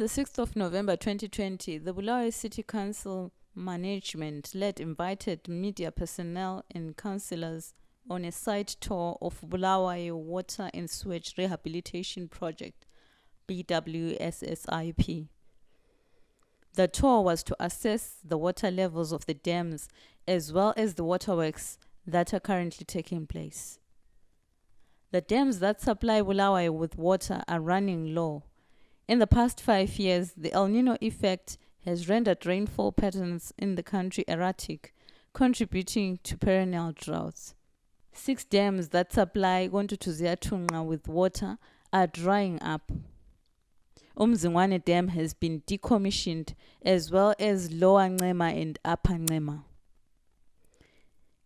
6th of November 2020, the Bulawayo City Council management led invited media personnel and councillors on a site tour of Bulawayo Water and Sewage Rehabilitation Project, BWSSIP. The tour was to assess the water levels of the dams as well as the waterworks that are currently taking place. The dams that supply Bulawayo with water are running low. In the past 5 years, the El Nino effect has rendered rainfall patterns in the country erratic, contributing to perennial droughts. 6 dams that supply Gontutuziatunga with water are drying up. Umzingwane Dam has been decommissioned, as well as Lower Ncema and Upper Ncema.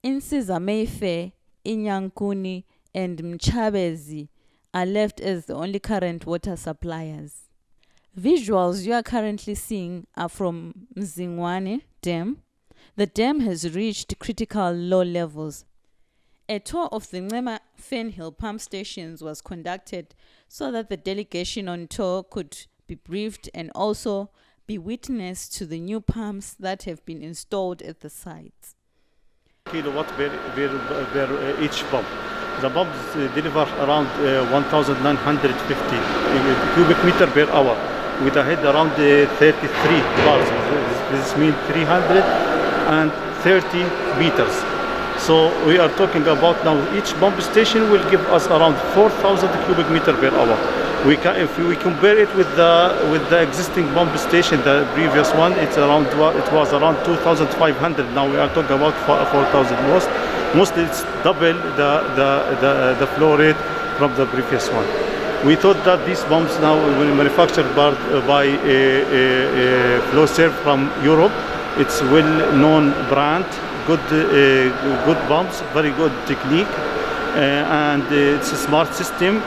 Insiza Mayfair, Inyankuni, and Mchabezi are left as the only current water suppliers. Visuals you are currently seeing are from Mzingwane Dam. The dam has reached critical low levels. A tour of the Ncema Fernhill pump stations was conducted so that the delegation on tour could be briefed and also be witness to the new pumps that have been installed at the sites. Kilowatt per each pump. The pumps deliver around 1,950 cubic meter per hour with a head around 33 bars. This means 330 meters. So we are talking about now each pump station will give us around 4,000 cubic meter per hour. If we compare it with the existing pump station, the previous one, it was around 2,500. Now we are talking about 4,000. Mostly it's double the flow rate from the previous one. We thought that these pumps now will manufactured by Flowserve from Europe. It's well-known brand, good pumps, very good technique, and it's a smart system.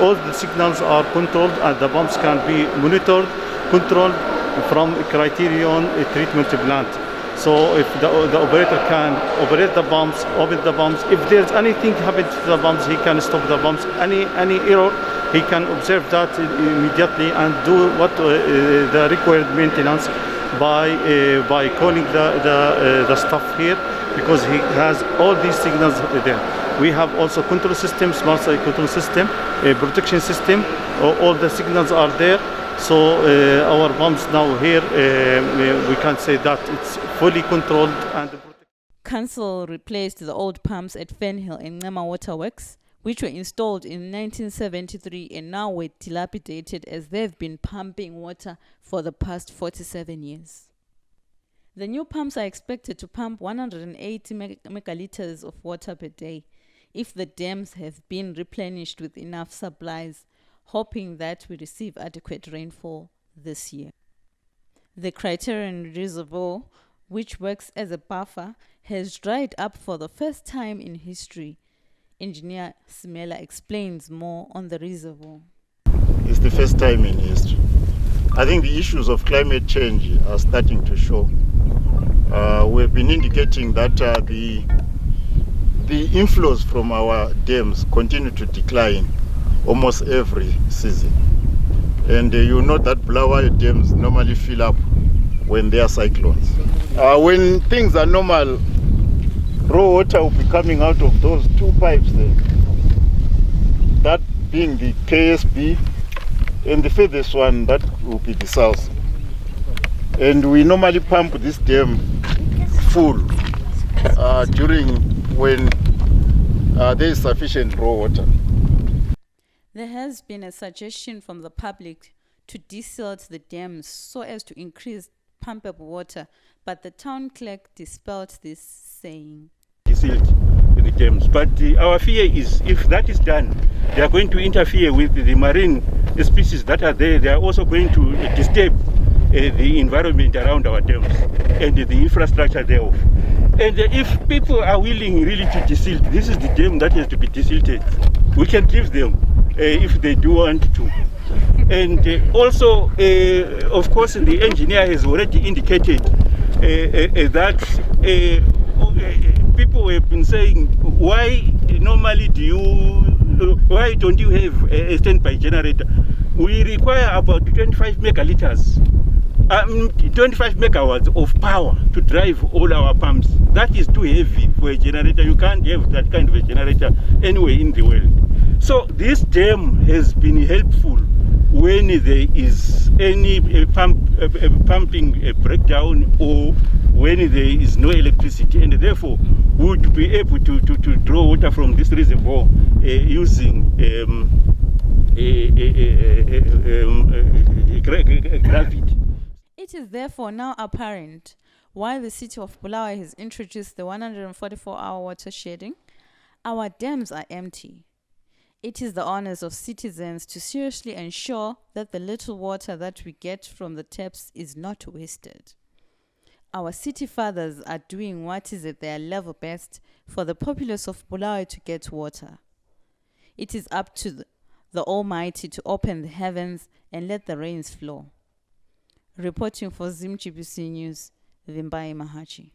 All the signals are controlled, and the pumps can be monitored, controlled from a criterion treatment plant. So if the operator can operate the pumps, open the pumps, if there's anything happen to the pumps, he can stop the pumps. Any error, he can observe that immediately and do what the required maintenance by calling the staff here, because he has all these signals there. We have also control system, smart control system, a protection system. All the signals are there. So our pumps now here, we can say that it's fully controlled and protected. Council replaced the old pumps at Fernhill and Ncema Waterworks, which were installed in 1973 and now were dilapidated as they've been pumping water for the past 47 years. The new pumps are expected to pump 180 megaliters of water per day if the dams have been replenished with enough supplies, hoping that we receive adequate rainfall this year. The Criterion Reservoir, which works as a buffer, has dried up for the first time in history. Engineer Simela explains more on the reservoir. It's the first time in history. I think the issues of climate change are starting to show. We've been indicating that the inflows from our dams continue to decline almost every season. And you know that Bulawayo dams normally fill up when there are cyclones. When things are normal, raw water will be coming out of those 2 pipes there. That being the KSB, and the furthest one, that will be the south. And we normally pump this dam full during when there is sufficient raw water. There has been a suggestion from the public to desilt the dams so as to increase pumpable water, but the town clerk dispelled this, saying, "Desilt the dams, but our fear is if that is done, they are going to interfere with the marine species that are there. They are also going to disturb the environment around our dams and the infrastructure thereof. And if people are willing really to desilt, this is the dam that has to be desilted. We can give them if they do want to. And also, of course, the engineer has already indicated that people have been saying, why don't you have a standby generator? we require about 25 megaliters, 25 megawatts of power to drive all our pumps. That is too heavy for a generator. You can't have that kind of a generator anywhere in the world. So this dam has been helpful when there is any pumping breakdown, or when there is no electricity, and therefore we would be able to draw water from this reservoir using gravity. It is therefore now apparent why the city of Bulawayo has introduced the 144-hour water shedding. Our dams are empty. It is the honors of citizens to seriously ensure that the little water that we get from the taps is not wasted. Our city fathers are doing what is at their level best for the populace of Bulawayo to get water. It is up to the Almighty to open the heavens and let the rains flow. Reporting for Zim GBC News, Vimbai Mahachi.